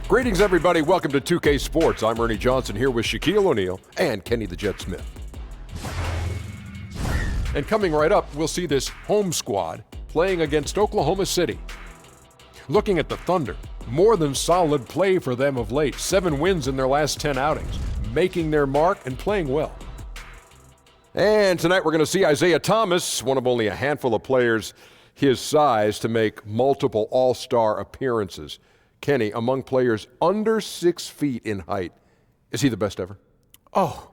Greetings, everybody. Welcome to 2K Sports. I'm Ernie Johnson here with Shaquille O'Neal and Kenny the Jet Smith. And coming right up, we'll see this home squad playing against Oklahoma City. Looking at the Thunder, more than solid play for them of late. 7 wins in their last 10 outings, making their mark and playing well. And tonight we're going to see Isaiah Thomas, one of only a handful of players his size to make multiple all-star appearances. Kenny, among players under 6 feet in height, is he the best ever? Oh,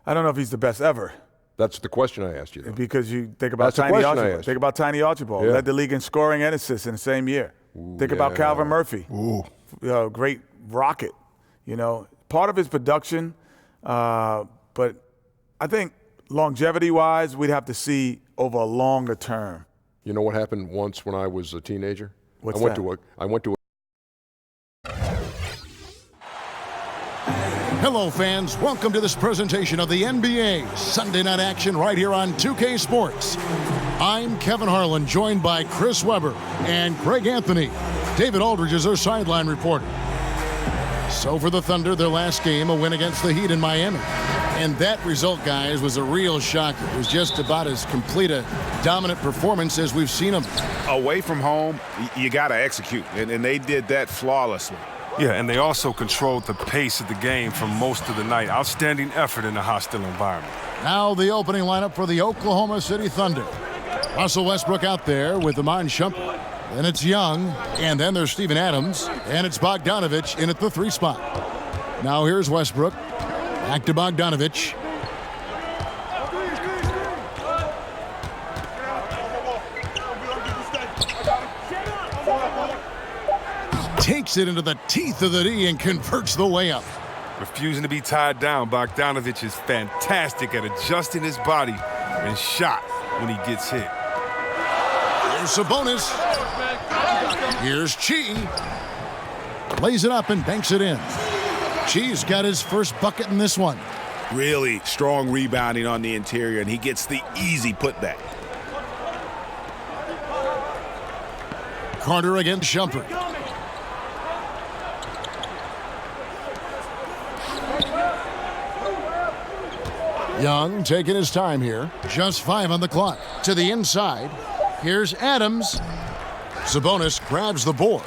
I don't know if he's the best ever. That's the question I asked you, though. Because you think about Tiny Archibald. Think about Tiny Archibald. Yeah. Led the league in scoring and assists in the same year. Think about Calvin Murphy. Great rocket. Part of his production, but I think longevity-wise, we'd have to see over a longer term. You know what happened once when I was a teenager? What's I went to a Hello, fans. Welcome to this presentation of the NBA Sunday Night Action right here on 2K Sports. I'm Kevin Harlan, joined by Chris Webber and Greg Anthony. David Aldridge is our sideline reporter. So for the Thunder, their last game, a win against the Heat in Miami. And that result, guys, was a real shocker. It was just about as complete a dominant performance as we've seen them. Away from home, you got to execute, and they did that flawlessly. Yeah, and they also controlled the pace of the game for most of the night. Outstanding effort in a hostile environment. Now the opening lineup for the Oklahoma City Thunder. Russell Westbrook out there with Iman Shumpert. Then it's Young, and then there's Steven Adams, and it's Bogdanović in at the 3 spot. Now here's Westbrook. Back to Bogdanović. Takes it into the teeth of the D and converts the layup. Refusing to be tied down, Bogdanović is fantastic at adjusting his body and shot when he gets hit. Here's Sabonis. Here's Chi. Lays it up and banks it in. Chi's got his first bucket in this one. Really strong rebounding on the interior, and he gets the easy putback. Carter against Shumpert. Young taking his time here. Just 5 on the clock. To the inside. Here's Adams. Sabonis grabs the board.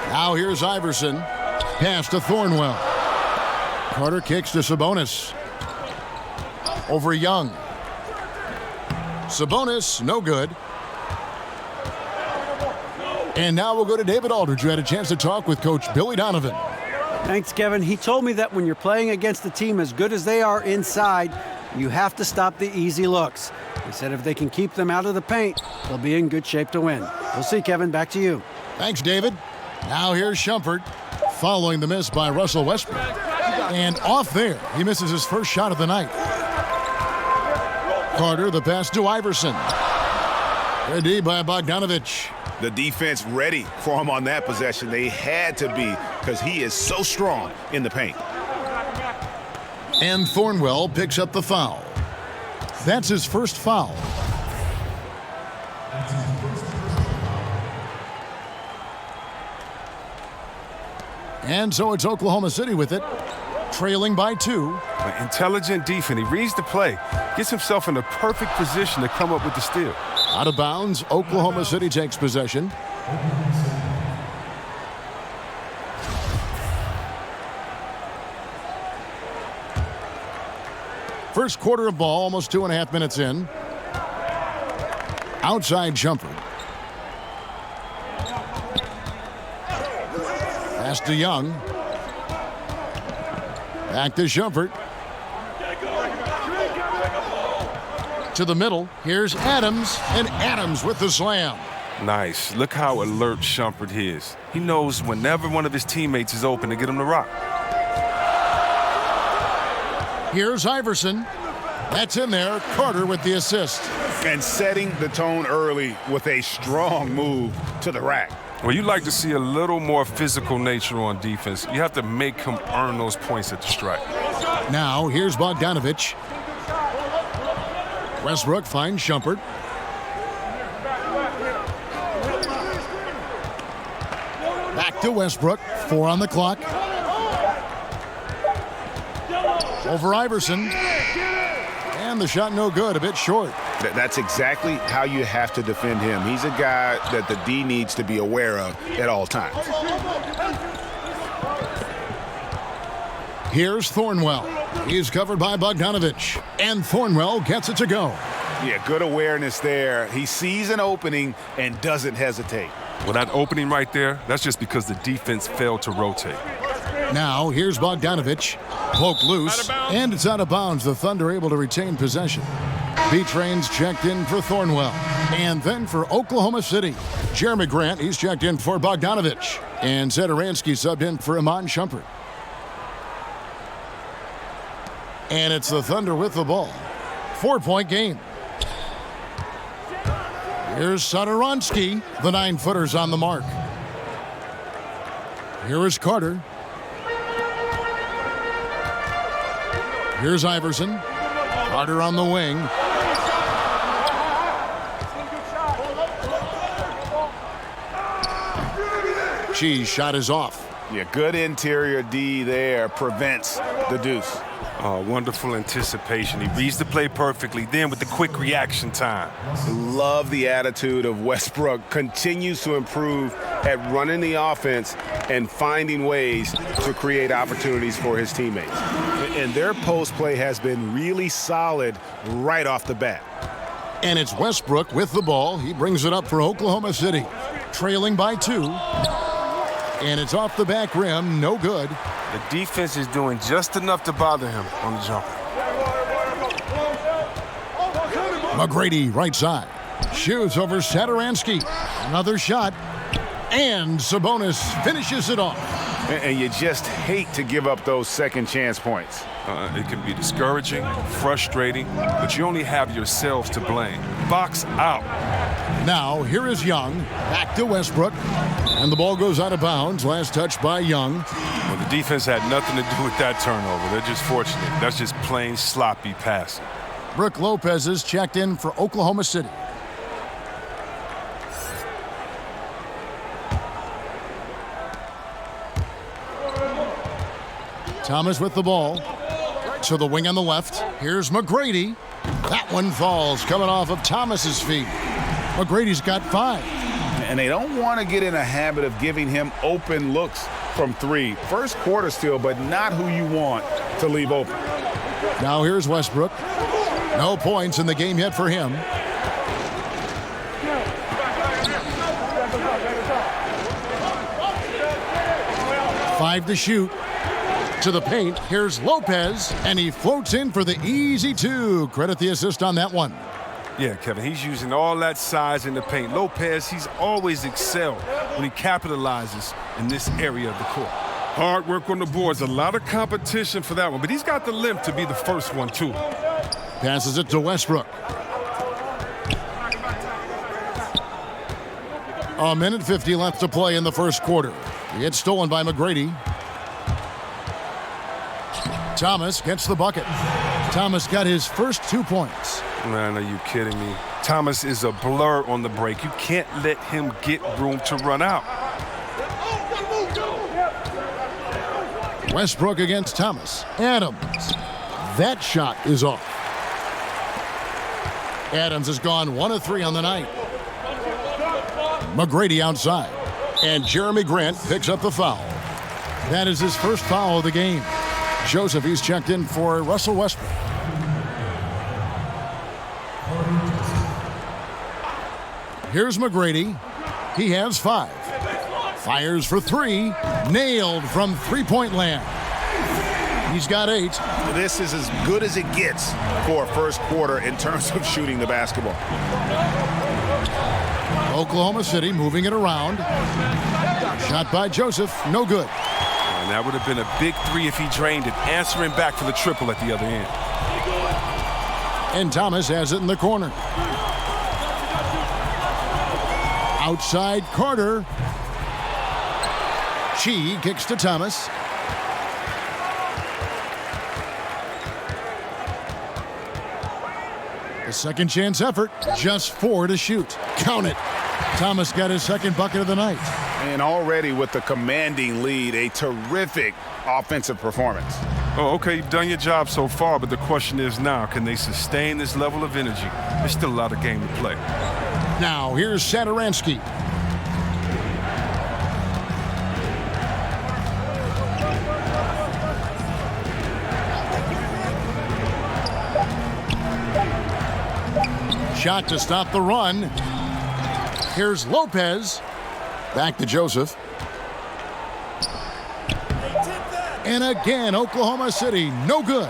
Now here's Iverson. Pass to Thornwell. Carter kicks to Sabonis. Over Young. Sabonis, no good. And now we'll go to David Aldridge, who had a chance to talk with Coach Billy Donovan. Thanks, Kevin. He told me that when you're playing against a team as good as they are inside, you have to stop the easy looks. He said if they can keep them out of the paint, they'll be in good shape to win. We'll see, Kevin. Back to you. Thanks, David. Now here's Shumpert, following the miss by Russell Westbrook. And off there, he misses his first shot of the night. Carter, the pass to Iverson. Good D by Bogdanović. The defense ready for him on that possession. They had to be, because he is so strong in the paint. And Thornwell picks up the foul. That's his first foul. And so it's Oklahoma City with it, trailing by 2. Intelligent defense. He reads the play, gets himself in the perfect position to come up with the steal. Out of bounds, Oklahoma City takes possession. First quarter of ball, almost 2.5 minutes in. Outside Shumpert. Pass to Young. Back to Shumpert. To the middle. Here's Adams, and Adams with the slam. Nice. Look how alert Shumpert is. He knows whenever one of his teammates is open to get him to rock. Here's Iverson. That's in there. Carter with the assist. And setting the tone early with a strong move to the rack. Well, you like to see a little more physical nature on defense. You have to make him earn those points at the stripe. Now, here's Bogdanović. Westbrook finds Shumpert. to Westbrook. 4 on the clock. Over Iverson. And the shot no good, a bit short. That's exactly how you have to defend him. He's a guy that the D needs to be aware of at all times. Here's Thornwell. He's covered by Bogdanovich. And Thornwell gets it to go. Yeah, good awareness there. He sees an opening and doesn't hesitate. Well, that opening right there, that's just because the defense failed to rotate. Now, here's Bogdanovich. Poked loose, and it's out of bounds. The Thunder able to retain possession. B-Train's checked in for Thornwell. And then for Oklahoma City, Jeremy Grant, he's checked in for Bogdanovich. And Satoransky subbed in for Iman Shumpert. And it's the Thunder with the ball. 4-point game. Here's Satoransky. The 9-footer's on the mark. Here is Carter. Here's Iverson. Carter on the wing. Cheese shot is off. Yeah, good interior D there prevents the deuce. Oh, wonderful anticipation. He reads the play perfectly, then with the quick reaction time. Love the attitude of Westbrook. Continues to improve at running the offense and finding ways to create opportunities for his teammates. And their post play has been really solid right off the bat. And it's Westbrook with the ball. He brings it up for Oklahoma City. Trailing by 2. And it's off the back rim. No good. The defense is doing just enough to bother him on the jump. McGrady right side. Shoots over Satoransky. Another shot. And Sabonis finishes it off. And you just hate to give up those second chance points. It can be discouraging, frustrating, but you only have yourselves to blame. Box out. Now, here is Young. Back to Westbrook. And the ball goes out of bounds. Last touch by Young. Well, the defense had nothing to do with that turnover. They're just fortunate. That's just plain sloppy passing. Brook Lopez is checked in for Oklahoma City. Thomas with the ball. To the wing on the left. Here's McGrady. That one falls, coming off of Thomas's feet. McGrady's got 5. And they don't want to get in a habit of giving him open looks from 3. First quarter still, but not who you want to leave open. Now here's Westbrook. No points in the game yet for him. Five to shoot. To the paint. Here's Lopez, and he floats in for the easy 2. Credit the assist on that one. Yeah, Kevin, he's using all that size in the paint. Lopez, he's always excelled when he capitalizes in this area of the court. Hard work on the boards, a lot of competition for that one, but he's got the length to be the first one, too. Passes it to Westbrook. A minute 50 left to play in the first quarter. It's stolen by McGrady. Thomas gets the bucket. Thomas got his first 2 points. Man, are you kidding me? Thomas is a blur on the break. You can't let him get room to run out. Westbrook against Thomas. Adams. That shot is off. Adams has gone 1 of 3 on the night. McGrady outside. And Jeremy Grant picks up the foul. That is his first foul of the game. Joseph, he's checked in for Russell Westbrook. Here's McGrady. He has 5. Fires for 3. Nailed from three-point land. He's got 8. This is as good as it gets for a first quarter in terms of shooting the basketball. Oklahoma City moving it around. Shot by Joseph. No good. And that would have been a big 3 if he drained it, answering back for the triple at the other end. And Thomas has it in the corner. Outside Carter. Chi kicks to Thomas. The second chance effort, just 4 to shoot. Count it. Thomas got his second bucket of the night. And already with the commanding lead, a terrific offensive performance. Oh, okay, you've done your job so far, but the question is now, can they sustain this level of energy? There's still a lot of game to play. Now, here's Satoransky. Shot to stop the run. Here's Lopez. Back to Joseph. And again, Oklahoma City, no good.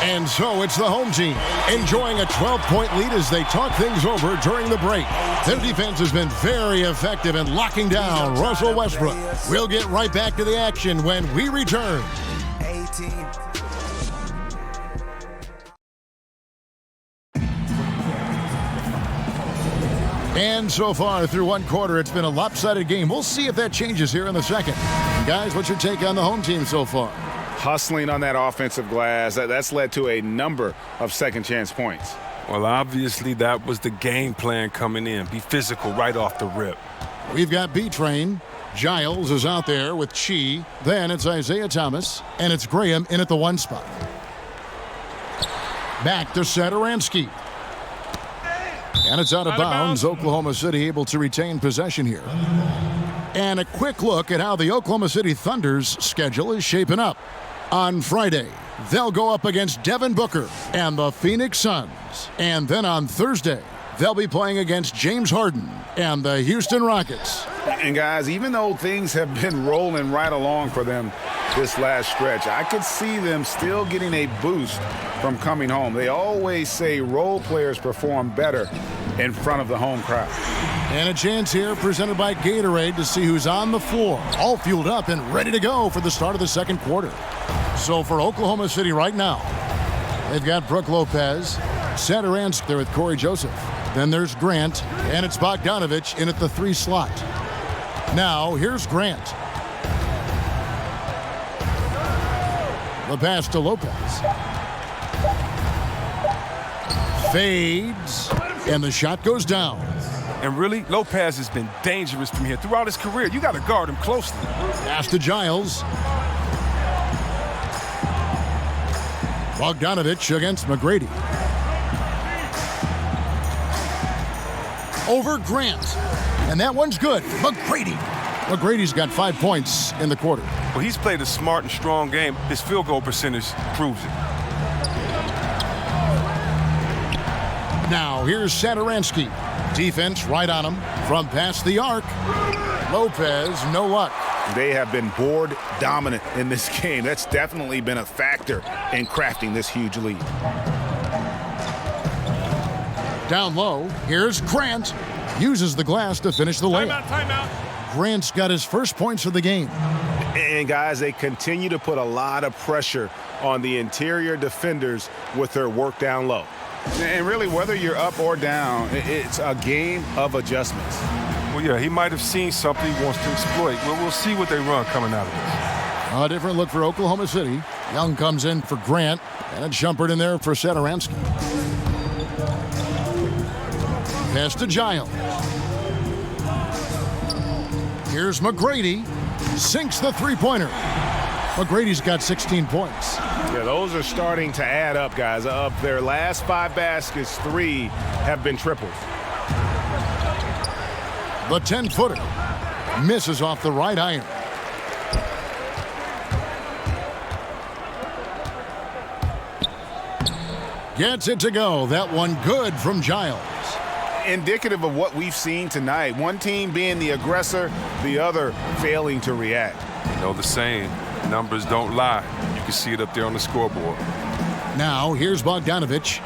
And so it's the home team enjoying a 12-point lead as they talk things over during the break. Their defense has been very effective in locking down Russell Westbrook. We'll get right back to the action when we return. 18. And so far through one quarter, it's been a lopsided game. We'll see if that changes here in the second. Guys, what's your take on the home team so far? Hustling on that offensive glass, that's led to a number of second chance points. Well, obviously that was the game plan coming in. Be physical right off the rip. We've got B-Train. Giles is out there with Chi. Then it's Isaiah Thomas. And it's Graham in at the 1 spot. Back to Satoransky. And it's out of bounds. Oklahoma City able to retain possession here. And a quick look at how the Oklahoma City Thunder's schedule is shaping up. On Friday, they'll go up against Devin Booker and the Phoenix Suns. And then on Thursday, they'll be playing against James Harden and the Houston Rockets. And guys, even though things have been rolling right along for them this last stretch, I could see them still getting a boost from coming home. They always say role players perform better in front of the home crowd. And a chance here presented by Gatorade to see who's on the floor, all fueled up and ready to go for the start of the second quarter. So for Oklahoma City right now, they've got Brook Lopez, Satoransky there with Corey Joseph. Then there's Grant, and it's Bogdanovich in at the 3 slot. Now, here's Grant. The pass to Lopez. Fades, and the shot goes down. And really, Lopez has been dangerous from here throughout his career. You got to guard him closely. Pass to Giles. Bogdanovich against McGrady. Over Grant. And that one's good. McGrady. McGrady's got 5 points in the quarter. Well, he's played a smart and strong game. His field goal percentage proves it. Now, here's Satoransky. Defense right on him from past the arc. Lopez, no luck. They have been board dominant in this game. That's definitely been a factor in crafting this huge lead. Down low, here's Grant. Uses the glass to finish the layup. Timeout. Grant's got his first points of the game. And guys, they continue to put a lot of pressure on the interior defenders with their work down low. And really, whether you're up or down, it's a game of adjustments. Well, yeah, he might have seen something he wants to exploit. Well, we'll see what they run coming out of this. A different look for Oklahoma City. Young comes in for Grant, and a jumper in there for Satoransky. Pass to Giles. Here's McGrady. Sinks the three-pointer. McGrady's got 16 points. Yeah, those are starting to add up, guys. Of their last 5 baskets, 3 have been triples. The 10-footer misses off the right iron. Gets it to go. That one good from Giles. Indicative of what we've seen tonight. One team being the aggressor, the other failing to react. You know the saying, numbers don't lie. You can see it up there on the scoreboard. Now, here's Bogdanovich.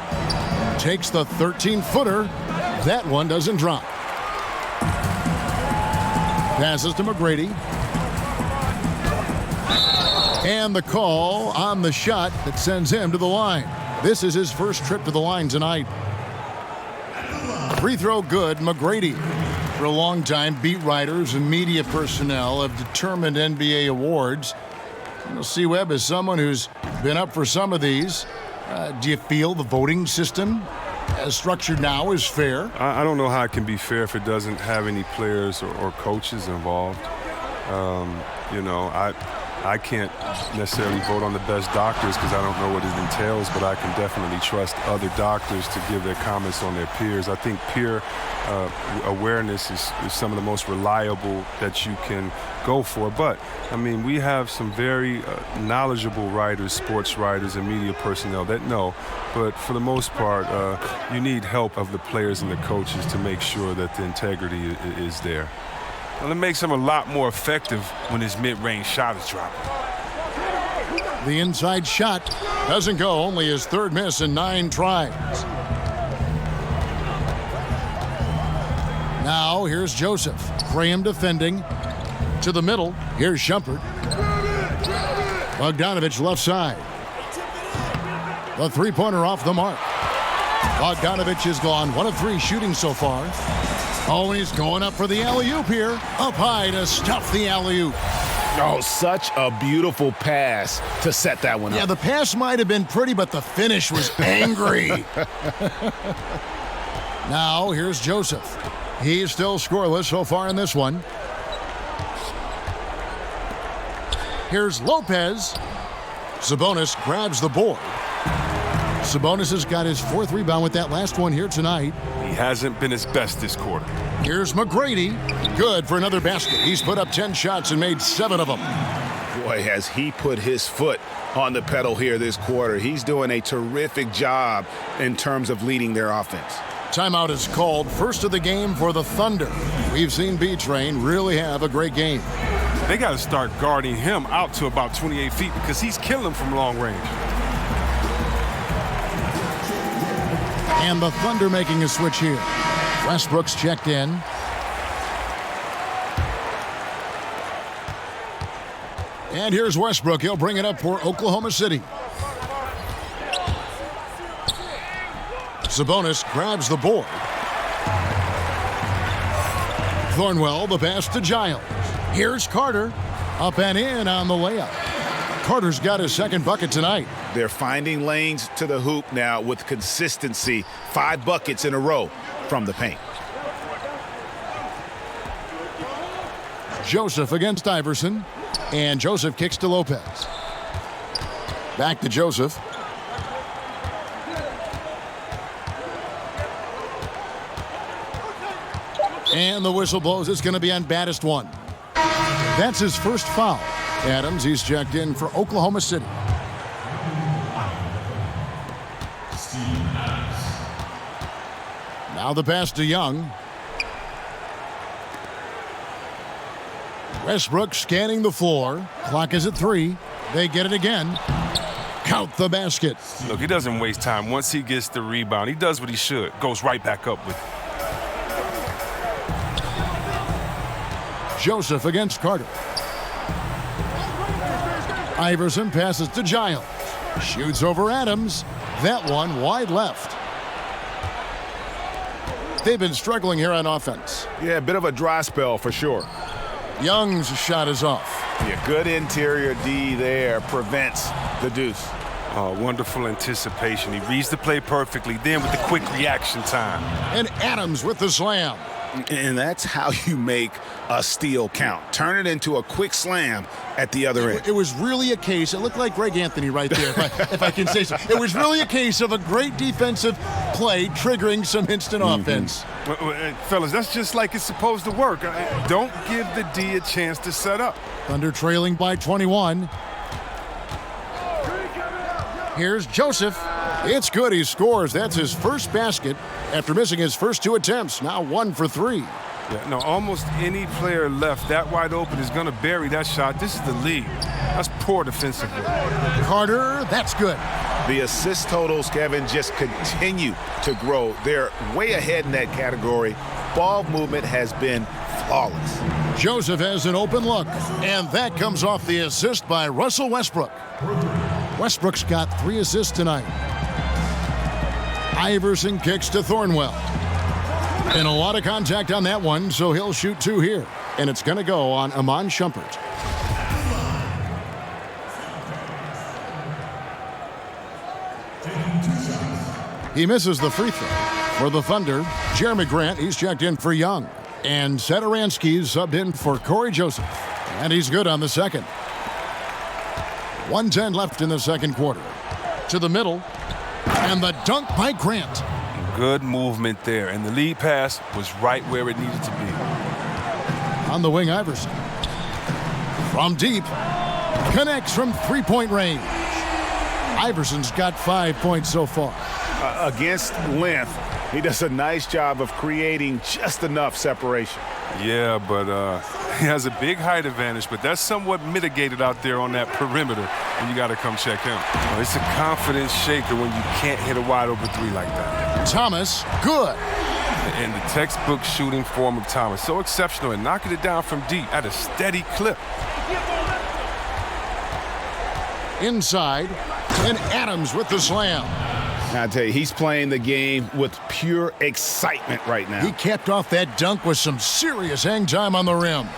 Takes the 13-footer. That one doesn't drop. Passes to McGrady. And the call on the shot that sends him to the line. This is his first trip to the line tonight. Free throw good, McGrady. For a long time, beat writers and media personnel have determined NBA awards. You'll see Webb as someone who's been up for some of these. Do you feel the voting system as structured now is fair? I don't know how it can be fair if it doesn't have any players or coaches involved. I can't necessarily vote on the best doctors because I don't know what it entails, but I can definitely trust other doctors to give their comments on their peers. I think peer awareness is some of the most reliable that you can go for. But, I mean, we have some very knowledgeable writers, sports writers, and media personnel that know. But for the most part, you need help of the players and the coaches to make sure that the integrity is there. Well, it makes him a lot more effective when his mid-range shot is dropping. The inside shot doesn't go, only his third miss in 9 tries. Now here's Joseph. Graham defending. To the middle, here's Shumpert. Bogdanovich left side. The three-pointer off the mark. Bogdanovich has gone 1 of 3 shooting so far. Oh, and he's going up for the alley-oop here. Up high to stuff the alley-oop. Oh, such a beautiful pass to set that one up. Yeah, the pass might have been pretty, but the finish was angry. Now, here's Joseph. He's still scoreless so far in this one. Here's Lopez. Sabonis grabs the board. Sabonis has got his 4th rebound with that last one here tonight. He hasn't been his best this quarter. Here's McGrady. Good for another basket. He's put up 10 shots and made 7 of them. Boy, has he put his foot on the pedal here this quarter. He's doing a terrific job in terms of leading their offense. Timeout is called. First of the game for the Thunder. We've seen B-Train really have a great game. They got to start guarding him out to about 28 feet because he's killing from long range. And the Thunder making a switch here. Westbrook's checked in. And here's Westbrook. He'll bring it up for Oklahoma City. Sabonis grabs the board. Thornwell, the pass to Giles. Here's Carter. Up and in on the layup. Carter's got his 2nd bucket tonight. They're finding lanes to the hoop now with consistency. 5 buckets in a row from the paint. Joseph against Iverson. And Joseph kicks to Lopez. Back to Joseph. And the whistle blows. It's going to be on baddest one. That's his first foul. Adams, he's checked in for Oklahoma City. Now the pass to Young. Westbrook scanning the floor. Clock is at 3. They get it again. Count the basket. Look, he doesn't waste time. Once he gets the rebound, he does what he should. Goes right back up with it. Joseph against Carter. Iverson passes to Giles. Shoots over Adams. That one wide left. They've been struggling here on offense. Yeah, a bit of a dry spell for sure. Young's shot is off. Yeah, good interior D there prevents the deuce. Oh, wonderful anticipation. He reads the play perfectly. Then with the quick reaction time. And Adams with the slam. And that's how you make a steal count. Turn it into a quick slam at the other end. It was really a case, it looked like Greg Anthony right there, if I can say so. It was really a case of a great defensive play triggering some instant offense. Fellas, that's just like it's supposed to work. Don't give the D a chance to set up. Thunder trailing by 21. Here's Joseph. It's good. He scores. That's his first basket after missing his first 2 attempts. Now 1 for 3. Yeah, no, almost any player left that wide open is going to bury that shot. This is the lead. That's poor defensive work. Carter, that's good. The assist totals, Kevin, just continue to grow. They're way ahead in that category. Ball movement has been flawless. Joseph has an open look, and that comes off the assist by Russell Westbrook. Westbrook's got 3 assists tonight. Iverson kicks to Thornwell. And a lot of contact on that one, so he'll shoot 2 here. And it's going to go on Iman Shumpert. He misses the free throw. For the Thunder, Jeremy Grant, he's checked in for Young. And Satoransky's subbed in for Corey Joseph. And he's good on the second. 1:10 left in the second quarter. To the middle. And the dunk by Grant. Good movement there, and the lead pass was right where it needed to be. On the wing, Iverson. From deep. Connects from three-point range. Iverson's got 5 points so far. Against length, he does a nice job of creating just enough separation. Yeah, but he has a big height advantage, but that's somewhat mitigated out there on that perimeter, and you got to come check him. Well, it's a confidence shaker when you can't hit a wide-open three like that. Thomas, good. And the textbook shooting form of Thomas, so exceptional and knocking it down from deep at a steady clip. Inside, and Adams with the slam. I tell you, he's playing the game with pure excitement right now. He capped off that dunk with some serious hang time on the rim.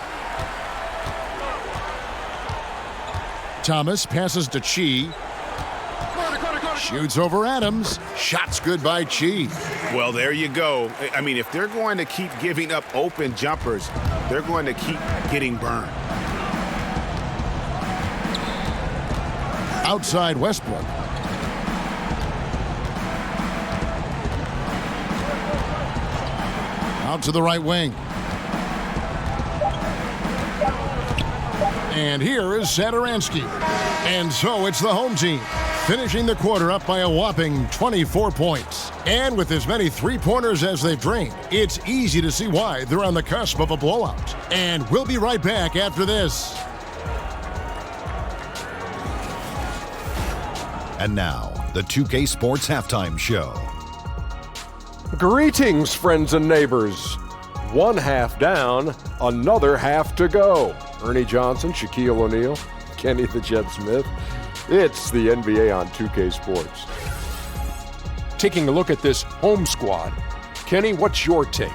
Thomas passes to Chi. Shoots over Adams. Shot's good by Chi. Well, there you go. I mean, if they're going to keep giving up open jumpers, they're going to keep getting burned. Outside Westbrook. Out to the right wing. And here is Satoransky. And so it's the home team, finishing the quarter up by a whopping 24 points. And with as many three-pointers as they've drained, it's easy to see why they're on the cusp of a blowout. And we'll be right back after this. And now, the 2K Sports Halftime Show. Greetings, friends and neighbors. One half down, another half to go. Ernie Johnson, Shaquille O'Neal, Kenny the Jet Smith. It's the NBA on 2K Sports. Taking a look at this home squad. Kenny, what's your take?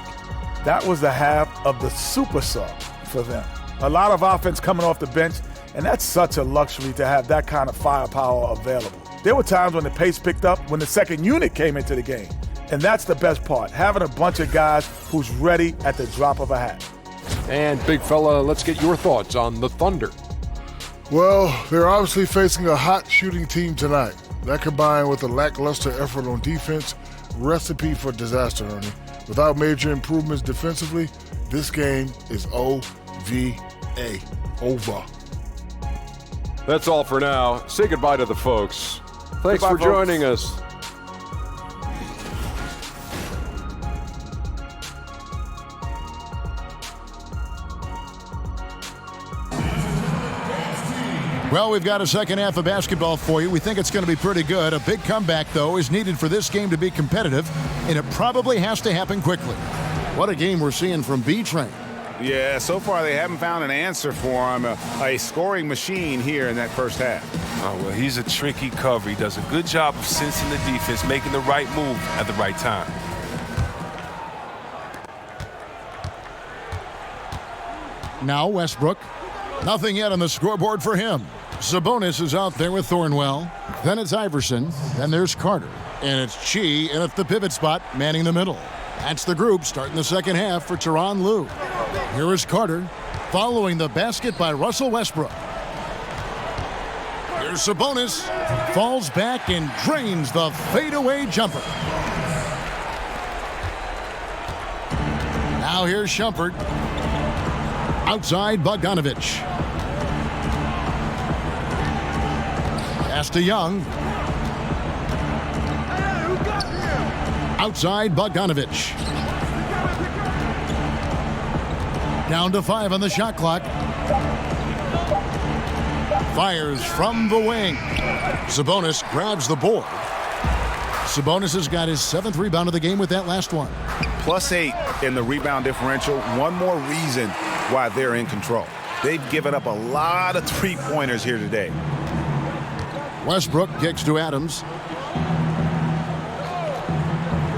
That was the half of the super sub for them. A lot of offense coming off the bench, and that's such a luxury to have that kind of firepower available. There were times when the pace picked up when the second unit came into the game. And that's the best part, having a bunch of guys who's ready at the drop of a hat. And big fella, let's get your thoughts on the Thunder. Well, they're obviously facing a hot shooting team tonight. That combined with a lackluster effort on defense, recipe for disaster, Ernie. Without major improvements defensively, this game is OVA. Over. That's all for now. Say goodbye to the folks. Thanks Goodbye, for folks. joining us. Well, we've got a second half of basketball for you. We think it's going to be pretty good. A big comeback, though, is needed for this game to be competitive, and it probably has to happen quickly. What a game we're seeing from B-Train. Yeah, so far they haven't found an answer for him. A scoring machine here in that first half. Oh, well, he's a tricky cover. He does a good job of sensing the defense, making the right move at the right time. Now Westbrook. Nothing yet on the scoreboard for him. Sabonis is out there with Thornwell. Then it's Iverson. Then there's Carter. And it's Chi in at the pivot spot, manning the middle. That's the group starting the second half for Tyronn Lue. Here is Carter, following the basket by Russell Westbrook. Here's Sabonis. Falls back and drains the fadeaway jumper. Now here's Shumpert. Outside Bogdanovich. Pass to Young. Outside Bogdanovich. Down to 5 on the shot clock. Fires from the wing. Sabonis grabs the board. Sabonis has got his 7th rebound of the game with that last one. +8 in the rebound differential. One more reason why they're in control. They've given up a lot of three-pointers here today. Westbrook kicks to Adams.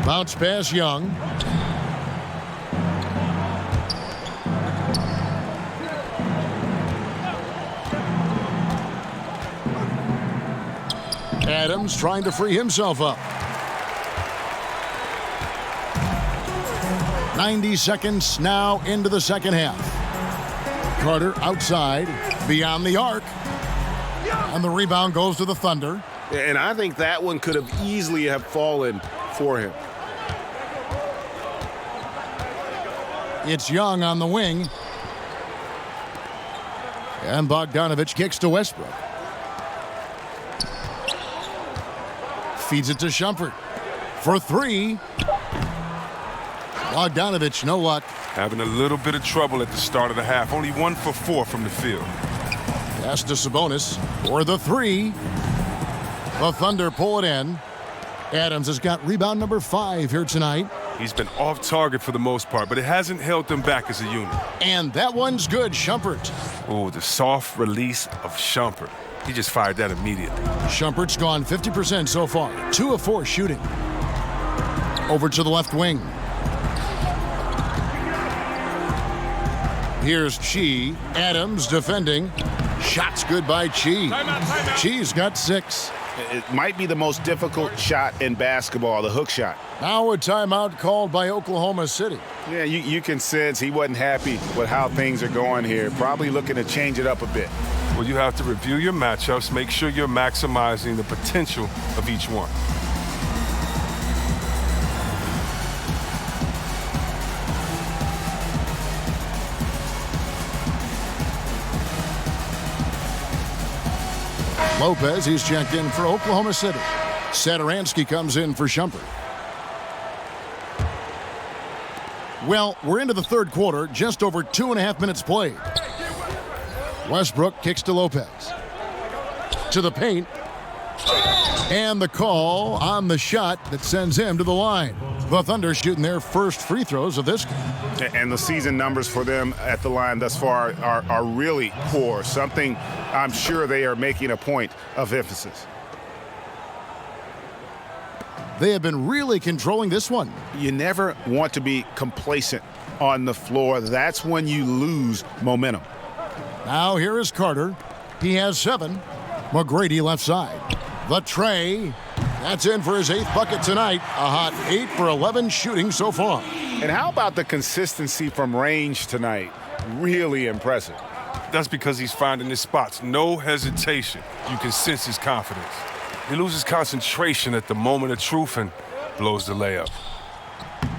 Bounce pass Young. Adams trying to free himself up. 90 seconds now into the second half. Carter outside, beyond the arc. And the rebound goes to the Thunder. And I think that one could have easily have fallen for him. It's Young on the wing. And Bogdanovich kicks to Westbrook. Feeds it to Shumpert. For three. Bogdanovich, no luck. Having a little bit of trouble at the start of the half. Only 1 for 4 from the field. Pass to Sabonis for the three. The Thunder pull it in. Adams has got rebound number 5 here tonight. He's been off target for the most part, but it hasn't held them back as a unit. And that one's good, Shumpert. Oh, the soft release of Shumpert. He just fired that immediately. Shumpert's gone 50% so far. 2 of 4 shooting. Over to the left wing. Here's Chi. Adams defending. Shots good by Chi. Chi's got 6. It might be the most difficult shot in basketball, the hook shot. Now a timeout called by Oklahoma City. Yeah, you can sense he wasn't happy with how things are going here. Probably looking to change it up a bit. Well, you have to review your matchups, make sure you're maximizing the potential of each one. Lopez, he's checked in for Oklahoma City. Satoransky comes in for Shumpert. Well, we're into the third quarter, just over 2.5 minutes played. Westbrook kicks to Lopez. To the paint. And the call on the shot that sends him to the line. The Thunder shooting their first free throws of this game. And the season numbers for them at the line thus far are really poor. Something I'm sure they are making a point of emphasis. They have been really controlling this one. You never want to be complacent on the floor. That's when you lose momentum. Now here is Carter. He has 7. McGrady left side. The tray. That's in for his 8th bucket tonight. A hot 8 for 11 shooting so far. And how about the consistency from range tonight? Really impressive. That's because he's finding his spots. No hesitation. You can sense his confidence. He loses concentration at the moment of truth and blows the layup.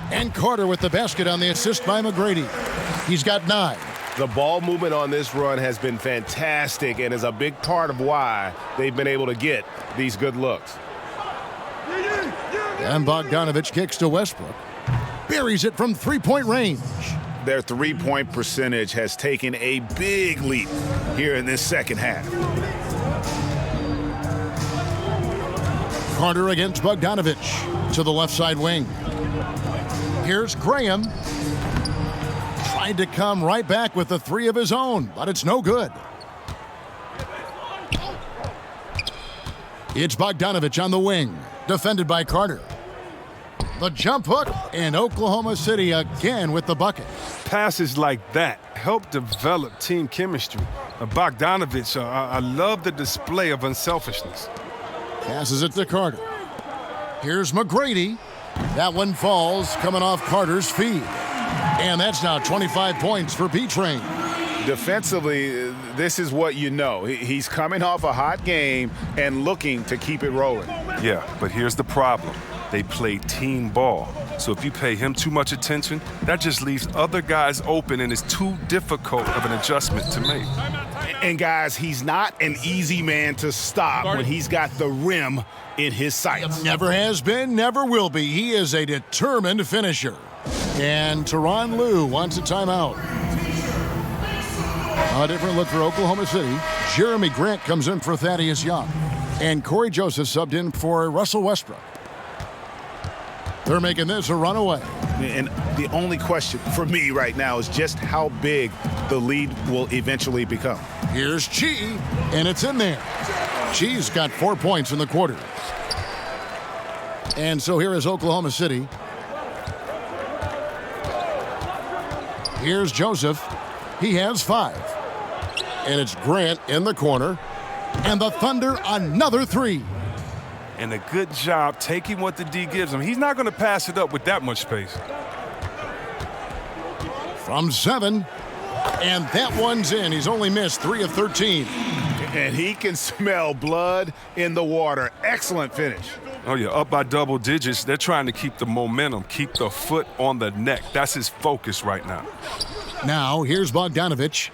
And Carter with the basket on the assist by McGrady. He's got 9. The ball movement on this run has been fantastic and is a big part of why they've been able to get these good looks. And Bogdanovich kicks to Westbrook. Buries it from three-point range. Their three-point percentage has taken a big leap here in this second half. Carter against Bogdanovich to the left side wing. Here's Graham. Tried to come right back with the 3 of his own, but it's no good. It's Bogdanovich on the wing, defended by Carter. The jump hook, and Oklahoma City again with the bucket. Passes like that help develop team chemistry. Bogdanovich, I love the display of unselfishness. Passes it to Carter. Here's McGrady. That one falls, coming off Carter's feed. And that's now 25 points for B-Train. Defensively, this is what you know. He's coming off a hot game and looking to keep it rolling. Yeah, but here's the problem. They play team ball. So if you pay him too much attention, that just leaves other guys open and is too difficult of an adjustment to make. And guys, he's not an easy man to stop when he's got the rim in his sights. Never has been, never will be. He is a determined finisher. And Tyronn Lue wants a timeout. A different look for Oklahoma City. Jeremy Grant comes in for Thaddeus Young. And Corey Joseph subbed in for Russell Westbrook. They're making this a runaway. And the only question for me right now is just how big the lead will eventually become. Here's Chi, and it's in there. Chi's got 4 points in the quarter. And so here is Oklahoma City. Here's Joseph. He has 5. And it's Grant in the corner. And the Thunder another 3. and a good job taking what the D gives him. He's not going to pass it up with that much space. From 7, and that one's in. He's only missed 3 of 13. And he can smell blood in the water. Excellent finish. Oh, yeah, up by double digits. They're trying to keep the momentum, keep the foot on the neck. That's his focus right now. Now, here's Bogdanovich.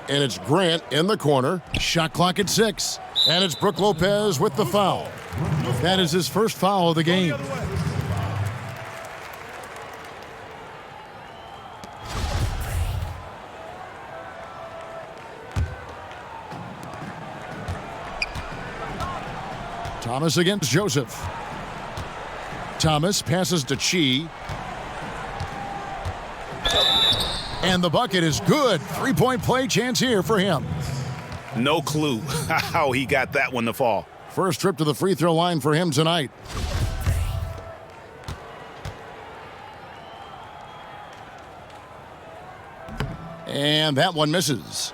And it's Grant in the corner. Shot clock at 6. And it's Brook Lopez with the foul. That is his first foul of the game. Thomas against Joseph. Thomas passes to Chi. And the bucket is good. 3-point play chance here for him. No clue how he got that one to fall. First trip to the free throw line for him tonight. And that one misses.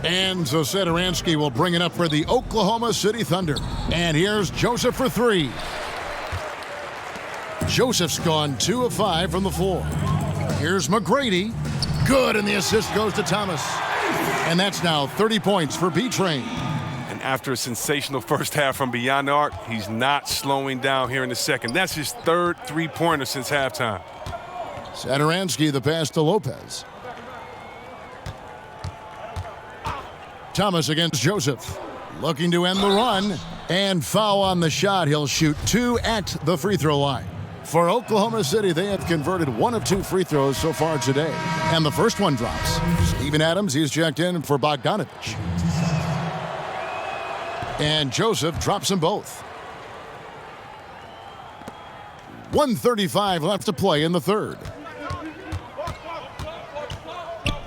And so Satoransky will bring it up for the Oklahoma City Thunder. And here's Joseph for 3. Joseph's gone 2 of 5 from the floor. Here's McGrady. Good, and the assist goes to Thomas. And that's now 30 points for B-Train. And after a sensational first half from beyond the arc, he's not slowing down here in the second. That's his third three-pointer since halftime. Satoransky, the pass to Lopez. Thomas against Joseph. Looking to end the run. And foul on the shot. He'll shoot 2 at the free throw line. For Oklahoma City, they have converted 1 of 2 free throws so far today. And the first one drops. Steven Adams, he's checked in for Bogdanovich. And Joseph drops them both. 1:35 left to play in the third.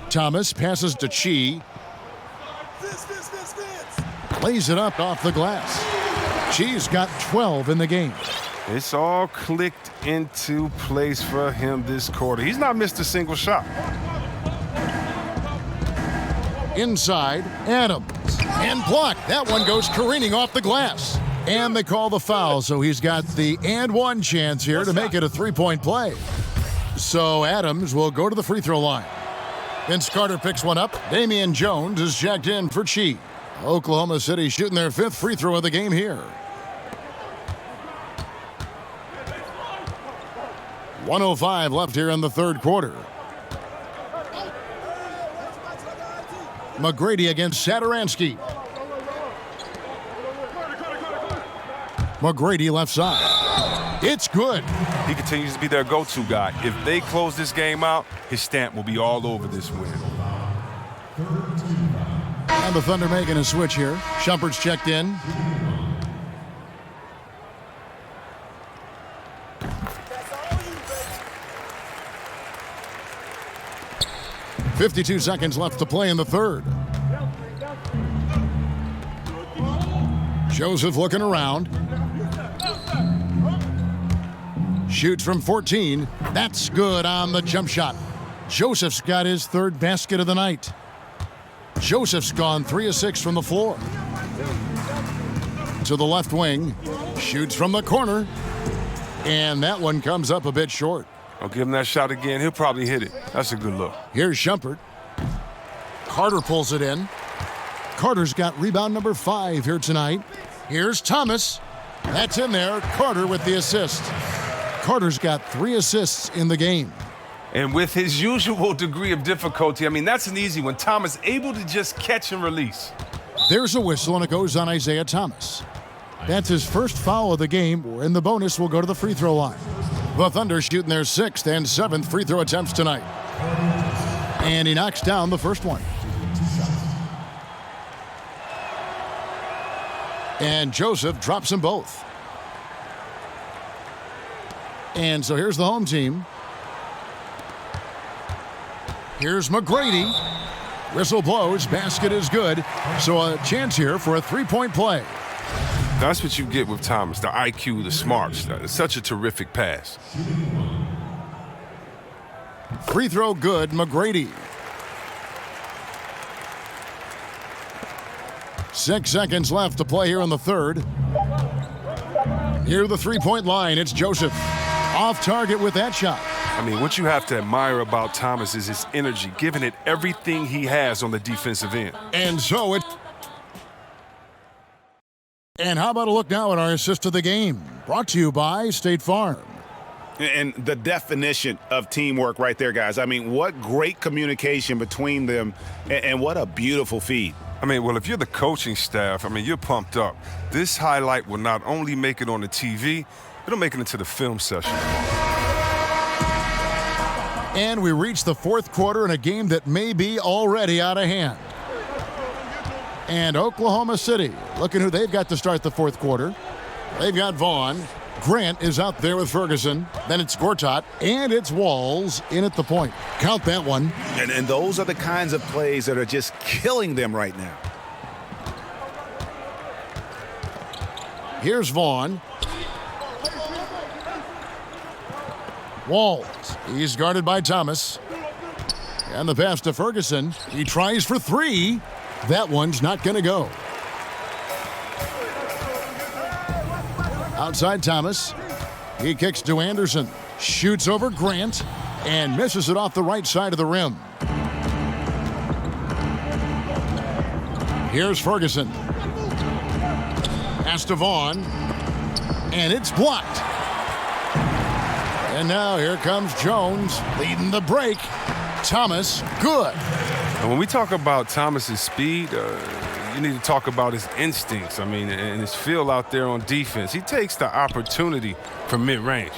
Thomas passes to Chi. Lays it up off the glass. Chi's got 12 in the game. It's all clicked into place for him this quarter. He's not missed a single shot. Inside, Adams. And blocked. That one goes careening off the glass. And they call the foul, so he's got the and one chance here to make it a 3-point play. So Adams will go to the free throw line. Vince Carter picks one up. Damian Jones is checked in for Chi. Oklahoma City shooting their 5th free throw of the game here. 1:05 left here in the third quarter. McGrady against Satoransky. McGrady left side. It's good. He continues to be their go-to guy. If they close this game out, his stamp will be all over this win. And the Thunder making a switch here. Shumpert's checked in. .52 seconds left to play in the third. Joseph looking around. Shoots from 14. That's good on the jump shot. Joseph's got his 3rd basket of the night. Joseph's gone 3 of 6 from the floor. To the left wing. Shoots from the corner. And that one comes up a bit short. I'll give him that shot again. He'll probably hit it. That's a good look. Here's Shumpert. Carter pulls it in. Carter's got rebound number 5 here tonight. Here's Thomas. That's in there. Carter with the assist. Carter's got 3 assists in the game. And with his usual degree of difficulty, I mean, that's an easy one. Thomas able to just catch and release. There's a whistle, and it goes on Isaiah Thomas. That's his first foul of the game, and the bonus will go to the free throw line. The Thunder shooting their 6th and 7th free throw attempts tonight. And he knocks down the first one. And Joseph drops them both. And so here's the home team. Here's McGrady. Whistle blows. Basket is good. So a chance here for a 3-point play. That's what you get with Thomas, the IQ, the smarts. It's such a terrific pass. Free throw good, McGrady. 6 seconds left to play here in the third. Near the three-point line, it's Joseph. Off target with that shot. I mean, what you have to admire about Thomas is his energy, giving it everything he has on the defensive end. And so it... And how about a look now at our assist of the game? Brought to you by State Farm. And the definition of teamwork right there, guys. I mean, what great communication between them, and what a beautiful feed. I mean, well, if you're the coaching staff, I mean, you're pumped up. This highlight will not only make it on the TV, it'll make it into the film session. And we reach the fourth quarter in a game that may be already out of hand. And Oklahoma City, looking who they've got to start the fourth quarter. They've got Vaughn. Grant is out there with Ferguson. Then it's Gortat, and it's Walls in at the point. Count that one. And those are the kinds of plays that are just killing them right now. Here's Vaughn. Walls. He's guarded by Thomas. And the pass to Ferguson. He tries for three. That one's not going to go. Outside Thomas. He kicks to Anderson. Shoots over Grant. And misses it off the right side of the rim. Here's Ferguson. Pass to Vaughn. And it's blocked. And now here comes Jones leading the break. Thomas, good. And when we talk about Thomas's speed, you need to talk about his instincts. I mean, and his feel out there on defense. He takes the opportunity from mid-range.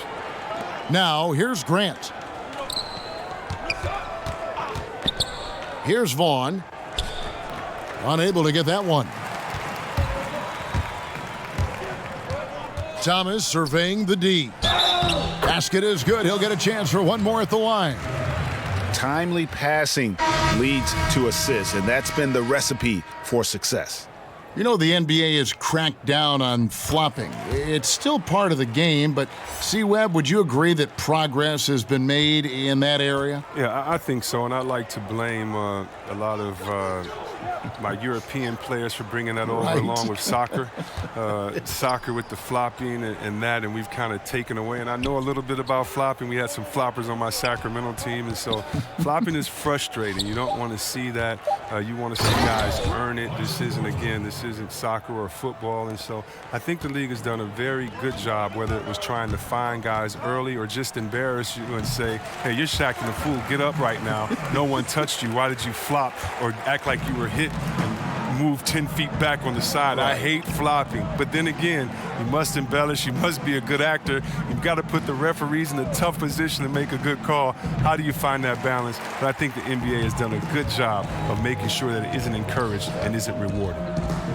Now here's Grant. Here's Vaughn. Unable to get that one. Thomas surveying the D. Basket is good. He'll get a chance for one more at the line. Timely passing leads to assists, and that's been the recipe for success. You know, the NBA has cracked down on flopping. It's still part of the game, but C-Webb, would you agree that progress has been made in that area? Yeah, I think so, and I'd like to blame a lot of my European players for bringing that over, along with soccer. Soccer with the flopping and that, and we've kind of taken away. And I know a little bit about flopping. We had some floppers on my Sacramento team, and so flopping is frustrating. You don't want to see that. You want to see guys earn it. This isn't soccer or football, and so I think the league has done a very good job, whether it was trying to find guys early or just embarrass you and say, hey, you're Shaqtin' a fool. Get up right now. No one touched you. Why did you flop or act like you were hit and move 10 feet back on the side? I hate flopping. But then again, you must embellish. You must be a good actor. You've got to put the referees in a tough position to make a good call. How do you find that balance? But I think the NBA has done a good job of making sure that it isn't encouraged and isn't rewarded.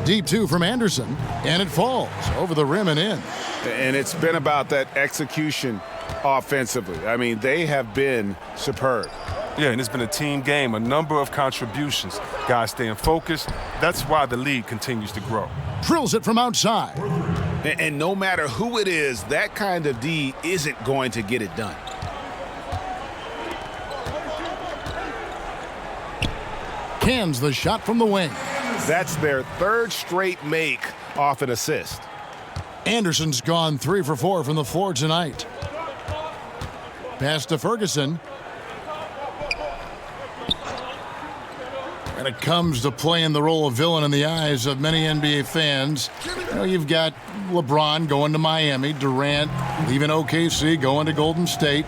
Deep two from Anderson, and it falls over the rim and in. And it's been about that execution offensively. I mean, they have been superb. Yeah, and it's been a team game, a number of contributions. Guys staying focused. That's why the league continues to grow. Drills it from outside. And no matter who it is, that kind of D isn't going to get it done. Cans the shot from the wing. That's their third straight make off an assist. Anderson's gone 3 for 4 from the floor tonight. Pass to Ferguson. And it comes to playing the role of villain in the eyes of many NBA fans. You know, you've got LeBron going to Miami, Durant leaving OKC, going to Golden State.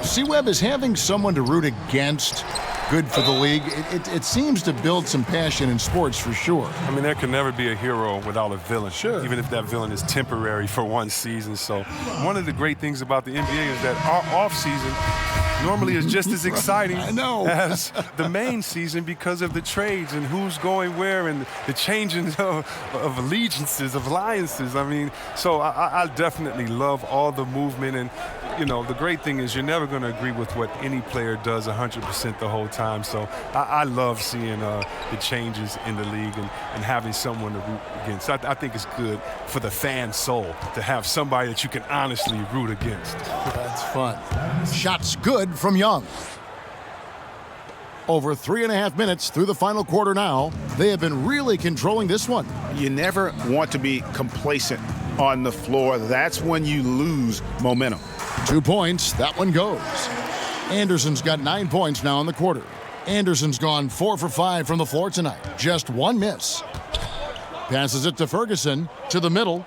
C-Webb is having someone to root against good for the league. It seems to build some passion in sports for sure. I mean, there can never be a hero without a villain. Sure. Even if that villain is temporary for one season. So one of the great things about the NBA is that our off season normally is just as exciting as the main season because of the trades and who's going where and the changing of allegiances, of alliances. I mean, so I definitely love all the movement. And, you know, the great thing is you're never going to agree with what any player does 100% the whole time. So I love seeing the changes in the league and having someone to root against. I think it's good for the fan soul to have somebody that you can honestly root against. That's fun. Shots good from Young. Over 3.5 minutes through the final quarter now. They have been really controlling this one. You never want to be complacent on the floor. That's when you lose momentum. 2 points. That one goes. Anderson's got 9 points now in the quarter. Anderson's gone 4 for 5 from the floor tonight. Just 1 miss. Passes it to Ferguson to the middle.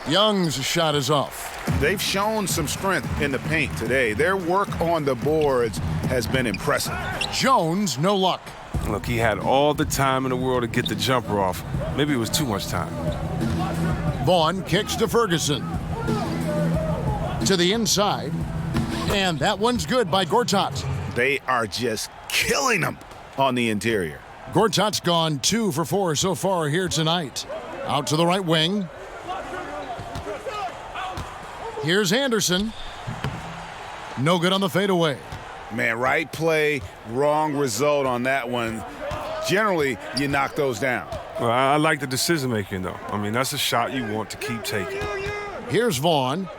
Young's shot is off. They've shown some strength in the paint today. Their work on the boards has been impressive. Jones, no luck. Look, he had all the time in the world to get the jumper off. Maybe it was too much time. Vaughn kicks to Ferguson. To the inside. And that one's good by Gortat. They are just killing them on the interior. Gortat's gone 2 for 4 so far here tonight. Out to the right wing. Here's Anderson. No good on the fadeaway. Man, right play, wrong result on that one. Generally, you knock those down. Well, I like the decision making, though. I mean, that's a shot you want to keep taking. Here's Vaughn.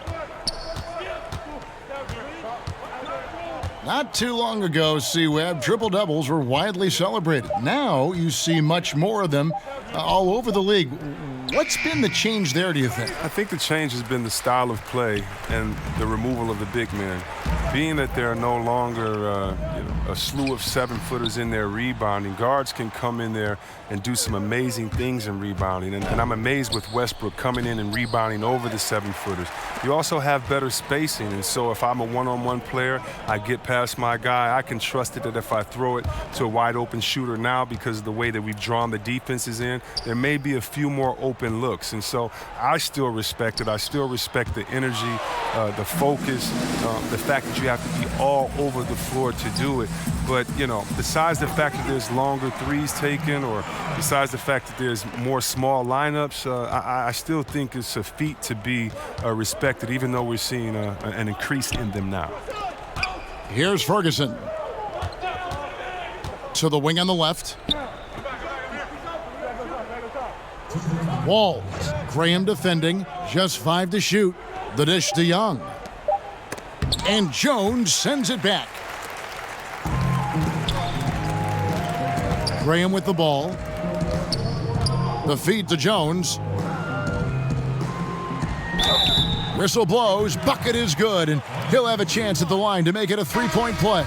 Not too long ago, C-Web, triple-doubles were widely celebrated. Now you see much more of them all over the league. What's been the change there, do you think? I think the change has been the style of play and the removal of the big men. Being that there are no longer a slew of 7-footers in there rebounding, guards can come in there and do some amazing things in rebounding. And I'm amazed with Westbrook coming in and rebounding over the 7-footers. You also have better spacing, and so if I'm a one-on-one player, I get past my guy, I can trust it that if I throw it to a wide-open shooter now because of the way that we've drawn the defenses in, there may be a few more open looks. And so I still respect it. I still respect the energy, the focus, the fact that you have to be all over the floor to do it. But, you know, besides the fact that there's longer threes taken or besides the fact that there's more small lineups, I still think it's a feat to be respected, even though we're seeing an increase in them now. Here's Ferguson. To the wing on the left. Walls. Graham defending. Just 5 to shoot. The dish to Young. And Jones sends it back. Graham with the ball. The feed to Jones. Whistle blows. Bucket is good. And he'll have a chance at the line to make it a 3-point play.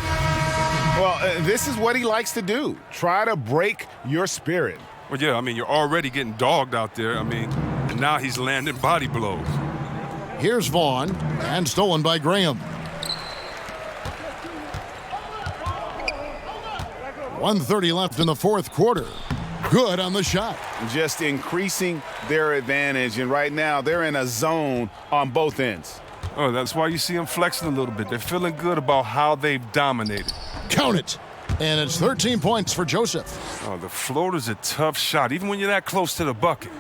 Well, this is what he likes to do. Try to break your spirit. Well, yeah, I mean, you're already getting dogged out there. I mean, and now he's landing body blows. Here's Vaughn. And stolen by Graham. 1:30 left in the fourth quarter. Good on the shot. Just increasing their advantage, and right now they're in a zone on both ends. Oh, that's why you see them flexing a little bit. They're feeling good about how they've dominated. Count it. And it's 13 points for Joseph. Oh, the floater's a tough shot, even when you're that close to the bucket.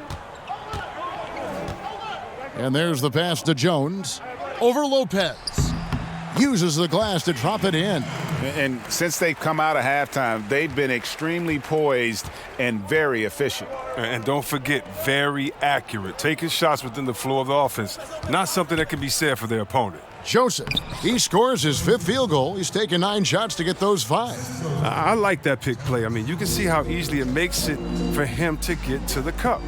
And there's the pass to Jones. Over Lopez. Uses the glass to drop it in. And since they've come out of halftime, they've been extremely poised and very efficient. And don't forget, very accurate. Taking shots within the flow of the offense. Not something that can be said for their opponent. Joseph, he scores his 5th field goal. He's taken 9 shots to get those 5. I like that pick play. I mean, you can see how easily it makes it for him to get to the cup.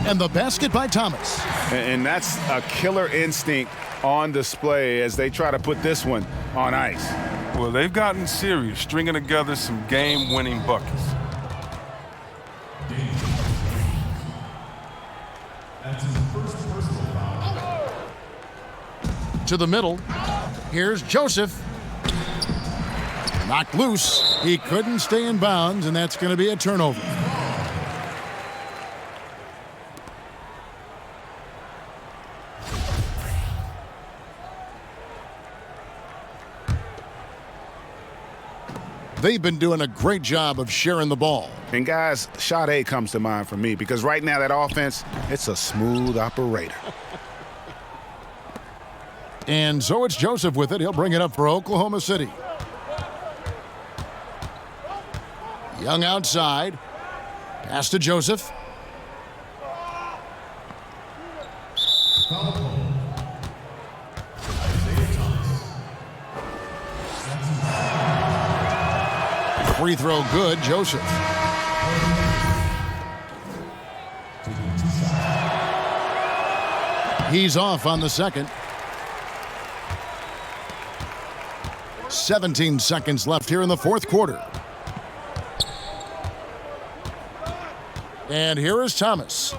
And the basket by Thomas. And that's a killer instinct on display as they try to put this one on ice. Well, they've gotten serious, stringing together some game-winning buckets. To the middle. Here's Joseph. Knocked loose. He couldn't stay in bounds, and that's going to be a turnover. They've been doing a great job of sharing the ball. And guys, shot A comes to mind for me because right now that offense, it's a smooth operator. And so it's Joseph with it. He'll bring it up for Oklahoma City. Young outside. Pass to Joseph. Free throw good, Joseph. He's off on the second. 17 seconds left here in the fourth quarter. And here is Thomas.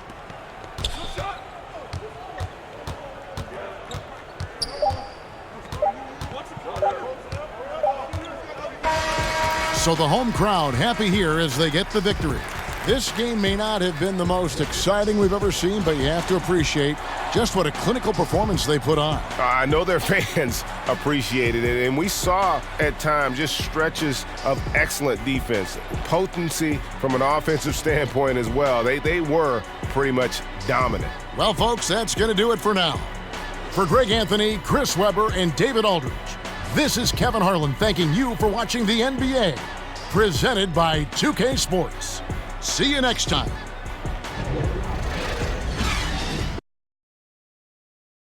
So the home crowd happy here as they get the victory. This game may not have been the most exciting we've ever seen, but you have to appreciate just what a clinical performance they put on. I know their fans appreciated it, and we saw at times just stretches of excellent defense, potency from an offensive standpoint as well. They were pretty much dominant. Well, folks, that's going to do it for now. For Greg Anthony, Chris Webber, and David Aldridge, this is Kevin Harlan thanking you for watching the NBA, presented by 2K Sports. See you next time.